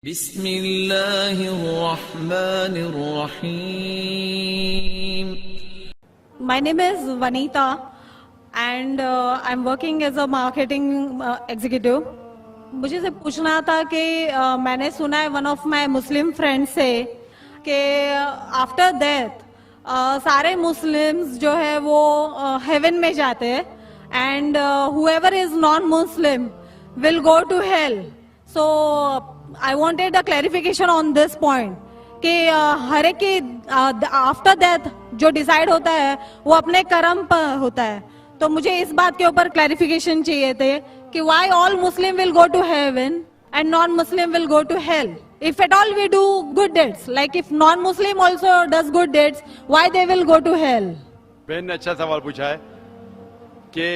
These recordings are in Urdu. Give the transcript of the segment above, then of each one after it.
بسم اللہ الرحمن الرحیم. My name is Vanita and I'm working as a marketing executive. مجھے سے پوچھنا تھا کہ میں نے سنا ہے one of my Muslim friends سے کہ after death سارے مسلمز جو ہے وہ heaven میں جاتے ہیں and whoever is non-Muslim will go to hell. So I wanted a clarification on this point کہ ہر ایک کی آفٹر ڈیتھ جو ڈیسائیڈ ہوتا ہے وہ اپنے کرم پر ہوتا ہے. تو مجھے اس بات کے اوپر کلیریفیکیشن چاہیے تھے کہ why all Muslim will go to heaven and non Muslim will go to hell. If at all we do good deeds, like if non-Muslim also does good deeds, why they will go to hell? بہن نے اچھا سوال پوچھا ہے کہ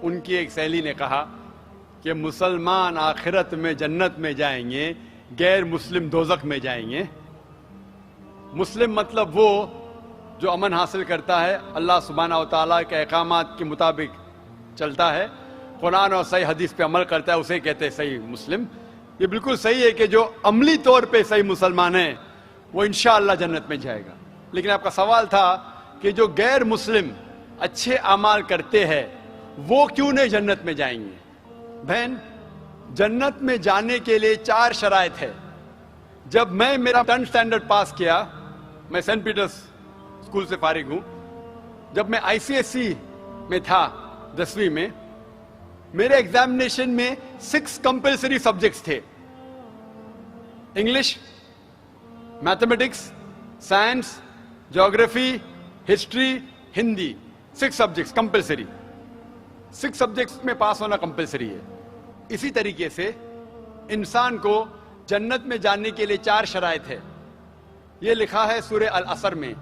ان کی ایک سہیلی نے کہا کہ مسلمان آخرت میں جنت میں جائیں گے، غیر مسلم دوزخ میں جائیں گے. مسلم مطلب وہ جو امن حاصل کرتا ہے، اللہ سبحانہ و تعالیٰ کے احکامات کے مطابق چلتا ہے، قرآن اور صحیح حدیث پہ عمل کرتا ہے، اسے کہتے ہیں صحیح مسلم. یہ بالکل صحیح ہے کہ جو عملی طور پہ صحیح مسلمان ہے وہ انشاءاللہ جنت میں جائے گا. لیکن آپ کا سوال تھا کہ جو غیر مسلم اچھے اعمال کرتے ہیں وہ کیوں نہیں جنت میں جائیں گے؟ بہن، جنت میں جانے کے لیے 4 شرائط ہے. جب میں میرا 10th اسٹینڈرڈ پاس کیا، میں سینٹ پیٹرز اسکول سے فارغ ہوں، جب میں ICSE میں تھا 10ویں میں، میرے ایگزامینیشن میں 6 کمپلسری سبجیکٹس تھے: English, mathematics, science, geography, history, Hindi. 6 subjects compulsory. 6 subjects میں پاس ہونا کمپلسری ہے. اسی طریقے سے انسان کو جنت میں جانے کے لیے 4 شرائط ہے. یہ لکھا ہے سورہ العصر میں،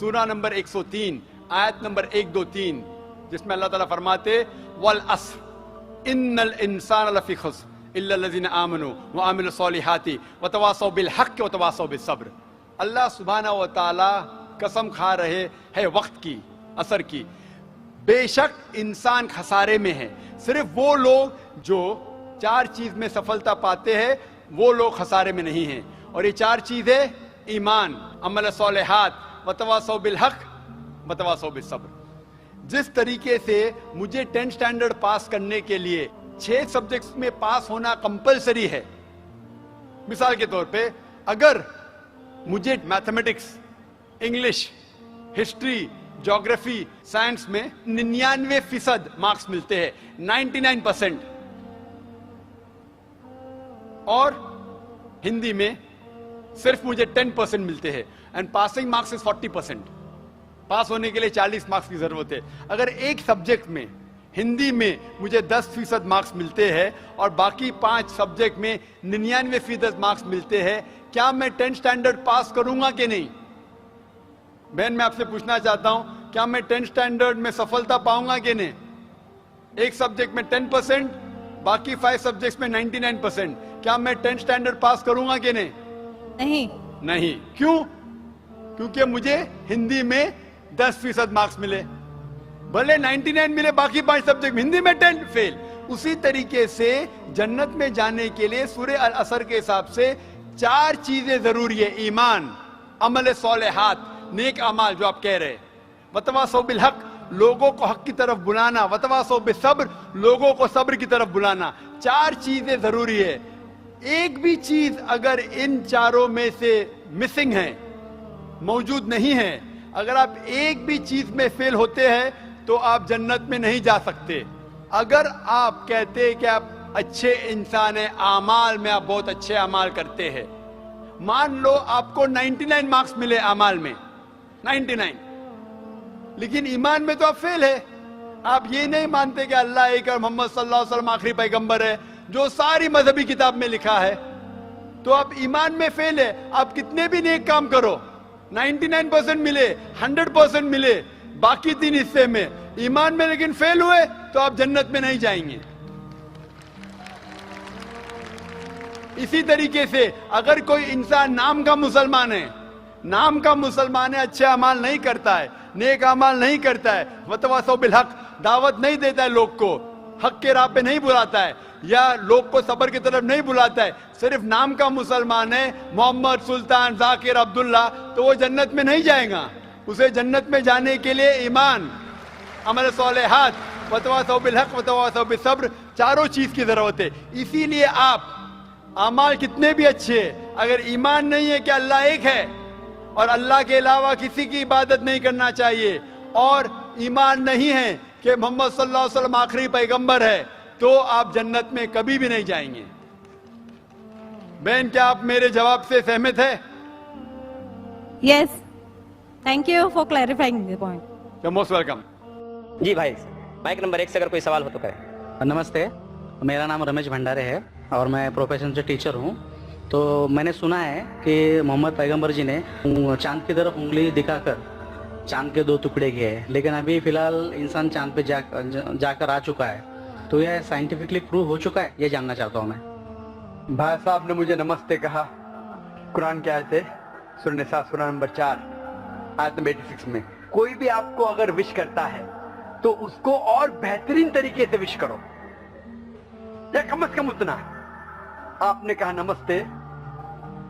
سورہ نمبر 103 آیت نمبر 1 2 3، جس میں اللہ تعالیٰ فرماتے والعصر ان الانسان لفی خسر الا الذین آمنوا وعملوا الصالحات وتواصوا بالحق وتواصوا بالصبر. اللہ سبحانہ و تعالیٰ قسم کھا رہے ہے وقت کی، عصر کی، بے شک انسان خسارے میں ہے. صرف وہ لوگ جو 4 چیز میں سفلتا پاتے ہیں وہ لوگ خسارے میں نہیں ہیں. اور یہ 4 چیزیں ایمان، عمل صالحات، وتواصوا بالحق، وتواصوا بالصبر. جس طریقے سے مجھے 10th اسٹینڈرڈ پاس کرنے کے لیے 6 سبجیکٹس میں پاس ہونا کمپلسری ہے، مثال کے طور پہ اگر مجھے mathematics, English, history, geography, science میں 99% مارکس ملتے ہیں، 99%، اور ہندی میں صرف مجھے 10% ملتے ہیں، اینڈ پاسنگ مارکس از 40%. پاس ہونے کے لیے 40 مارکس کی ضرورت ہے. اگر ایک سبجیکٹ میں، ہندی میں مجھے 10% مارکس ملتے ہیں اور باقی 5 سبجیکٹ میں 99% مارکس ملتے ہیں، کیا میں 10th اسٹینڈرڈ پاس کروں گا کہ نہیں؟ بہن، میں آپ سے پوچھنا چاہتا ہوں، کیا میں 10th اسٹینڈرڈ میں سفلتا پاؤں گا کہ نہیں؟ ایک سبجیکٹ میں 10%، باقی 5 سبجیکٹس میں 99%، کیا میں 10th اسٹینڈرڈ پاس کروں گا کہ نہیں؟ نہیں. کیوں؟ کیونکہ مجھے ہندی میں 10% مارکس ملے، بھلے 99 ملے باقی 5 سبجیکٹ میں، ہندی میں 10 فیل. اسی طریقے سے جنت میں جانے کے لیے سورہ العصر کے حساب سے 4 چیزیں ضروری ہے: ایمان، عمل صالحات، نیک اعمال جو آپ کہہ رہے، وتواصوا بالحق، لوگوں کو حق کی طرف بلانا، وتواصوا بالصبر، لوگوں کو صبر کی طرف بلانا. 4 چیزیں ضروری ہے. ایک بھی چیز اگر ان 4 میں سے مسنگ ہے، موجود نہیں ہے، اگر آپ ایک بھی چیز میں فیل ہوتے ہیں تو آپ جنت میں نہیں جا سکتے. اگر آپ کہتے کہ آپ اچھے انسان ہیں، اعمال میں آپ بہت اچھے اعمال کرتے ہیں، مان لو آپ کو 99 مارکس ملے اعمال میں، 99، لیکن ایمان میں تو آپ فیل ہے. آپ یہ نہیں مانتے کہ اللہ ایک اور محمد صلی اللہ علیہ وسلم آخری پیغمبر ہے جو ساری مذہبی کتاب میں لکھا ہے، تو آپ ایمان میں فیل ہے. آپ کتنے بھی نیک کام کرو، 99% ملے، 100% ملے، باقی 3 حصے میں ایمان میں لیکن فیل ہوئے تو آپ جنت میں نہیں جائیں گے. اسی طریقے سے اگر کوئی انسان نام کا مسلمان ہے، اچھے اعمال نہیں کرتا ہے، نیک اعمال نہیں کرتا ہے، وتواصوا بالحق، دعوت نہیں دیتا ہے لوگ کو، حق کے راہ پہ نہیں بلاتا ہے یا لوگ کو صبر کی طرف نہیں بلاتا ہے, صرف نام کا مسلمان ہے, محمد, سلطان, ذاکر, عبداللہ, تو وہ جنت میں نہیں جائے گا. اسے جنت میں جانے کے لیے ایمان, عمل صالحات, وتواصوا بالحق وتواصوا بالصبر, چاروں چیز کی ضرورت ہے. اسی لیے آپ اعمال کتنے بھی اچھے ہیں, اگر ایمان نہیں ہے کہ اللہ ایک ہے اور اللہ کے علاوہ کسی کی عبادت نہیں کرنا چاہیے, اور ایمان نہیں ہے کہ محمد صلی اللہ علیہ وسلم آخری پیغمبر ہے, تو آپ جنت میں کبھی بھی نہیں جائیں گے. بہن, کیا آپ میرے جواب سے سہمت ہے؟ Yes. Thank you for clarifying the point. You're most welcome. جی بھائی, مائک نمبر 1 سے اگر کوئی سوال ہو تو کریں. نمستے, میرا نام رمیش بھنڈارے ہے اور میں پروفیشن سے ٹیچر ہوں. تو میں نے سنا ہے کہ محمد پیغمبر جی نے چاند کی طرف انگلی دکھا کر چاند کے 2 ٹکڑے کیے ہیں, لیکن ابھی فی الحال انسان چاند پہ جا کر آ چکا ہے. تو یہ سائنٹیفکلی پروو ہو چکا ہے, یہ جاننا چاہتا ہوں میں. بھائی صاحب نے مجھے نمستے کہا. قرآن کی آیت ہے سورہ نساء سورہ نمبر 4 آیت نمبر 86 میں, کوئی بھی آپ کو اگر وش کرتا ہے تو اس کو اور بہترین طریقے سے وش کرو, یا کم از کم اتنا. آپ نے کہا نمستے,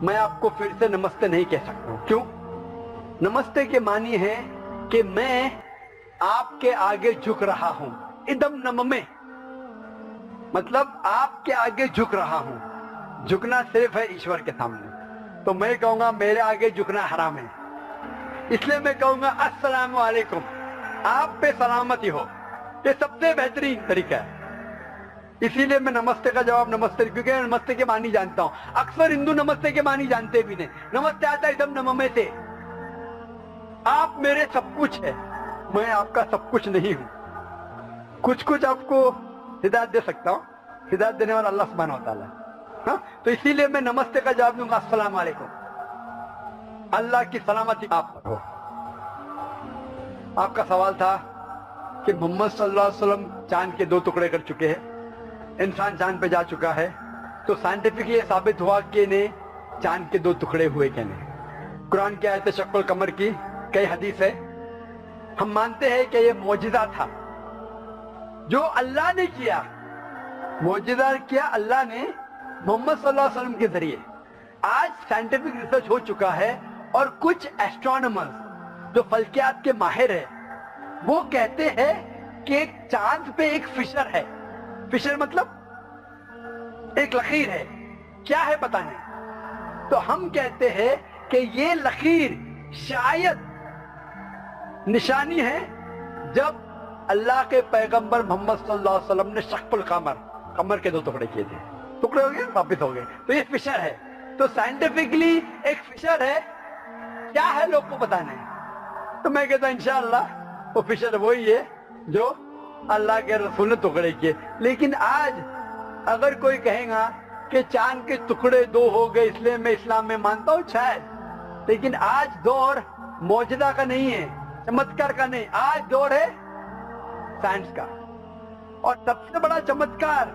میں آپ کو پھر سے نمستے نہیں کہہ سکتا ہوں. کیوں؟ نمستے کے معنی ہے کہ میں آپ کے آگے جھک رہا ہوں. ادم نممے مطلب آپ کے آگے جھک رہا ہوں. جھکنا صرف ہے ایشور کے سامنے. تو میں کہوں گا میرے آگے جھکنا حرام ہے, اس لیے میں کہوں گا السلام علیکم, آپ پہ سلامتی ہو. یہ سب سے بہترین طریقہ ہے. اسی لیے میں نمستے کا جواب نمستے, کیونکہ میں نمستے کے معنی جانتا ہوں. اکثر ہندو نمستے کے معنی جانتے بھی نہیں. نمستے آتا ہے ادم نممے سے. آپ میرے سب کچھ ہے, میں آپ کا سب کچھ نہیں ہوں. کچھ آپ کو ہدایت دے سکتا ہوں, ہدایت دینے والا اللہ سبحانہ و تعالیٰ. ہاں, تو اسی لیے میں نمستے کا جواب دوں گا السلام علیکم. اللہ کی سلامتی آپ پر ہو. آپ کا سوال تھا کہ محمد صلی اللہ علیہ وسلم چاند کے 2 ٹکڑے کر چکے ہیں, انسان چاند پہ جا چکا ہے, تو سائنٹیفکلی یہ ثابت ہوا کہ نہیں چاند کے 2 ٹکڑے ہوئے کہ نہیں. قرآن کی آیت شق القمر کی کئی حدیث ہے. ہم مانتے ہیں کہ یہ معجزہ تھا جو اللہ نے کیا. معجزہ کیا اللہ نے محمد صلی اللہ علیہ وسلم کے ذریعے. آج سائنٹیفک ریسرچ ہو چکا ہے, اور کچھ ایسٹرونامرز جو فلکیات کے ماہر ہیں وہ کہتے ہیں کہ چاند پہ ایک فشر ہے. فشر مطلب ایک لکیر ہے. کیا ہے پتہ نہیں. تو ہم کہتے ہیں کہ یہ لکیر شاید نشانی ہے جب اللہ کے پیغمبر محمد صلی اللہ علیہ وسلم نے شق القمر, قمر کے 2 ٹکڑے کیے تھے. ٹکڑے ہو گئے, واپس ہو گئے. تو یہ فشر ہے. تو سائنٹیفکلی ایک فشر ہے. کیا ہے لوگ کو پتہ نہیں. تو میں کہتا ہوں انشاءاللہ وہ فشر وہی ہے جو اللہ کے رسول نے ٹکڑے کیے. لیکن آج اگر کوئی کہے گا کہ چاند کے ٹکڑے 2 ہو گئے اس لیے میں اسلام میں مانتا ہوں, شاید. لیکن آج دور معجزہ کا نہیں ہے, چمتکار کا نہیں. آج دور ہے سائنس کا. اور سب سے بڑا چمتکار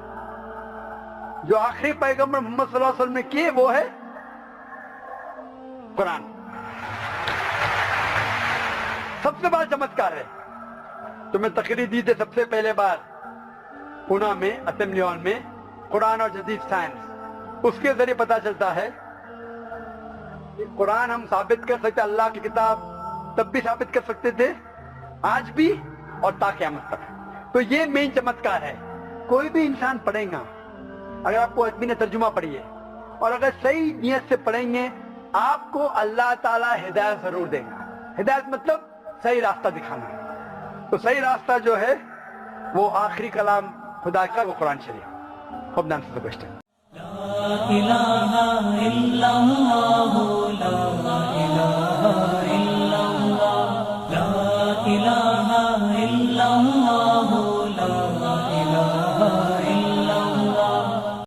جو آخری پیغمبر محمد صلی اللہ علیہ وسلم نے کیے وہ ہے قرآن. سب سے بڑا چمتکار ہے. تو میں تقریر دی تھی سب سے پہلے بار پونا میں, اسمبلی ہال میں, قرآن اور جدید سائنس. اس کے ذریعے پتا چلتا ہے کہ قرآن ہم ثابت کر سکتے, اللہ کی کتاب تب بھی ثابت کر سکتے تھے, آج بھی اور تا قیامت تک. تو یہ مین چمتکار ہے. کوئی بھی انسان پڑھے گا, اگر آپ کو ادبی نے ترجمہ پڑھی ہے اور اگر صحیح نیت سے پڑھیں گے, آپ کو اللہ تعالیٰ ہدایت ضرور دے گا. ہدایت مطلب صحیح راستہ دکھانا. تو صحیح راستہ جو ہے وہ آخری کلام خدا کا, وہ قرآن شریف. hope that answers the question. Law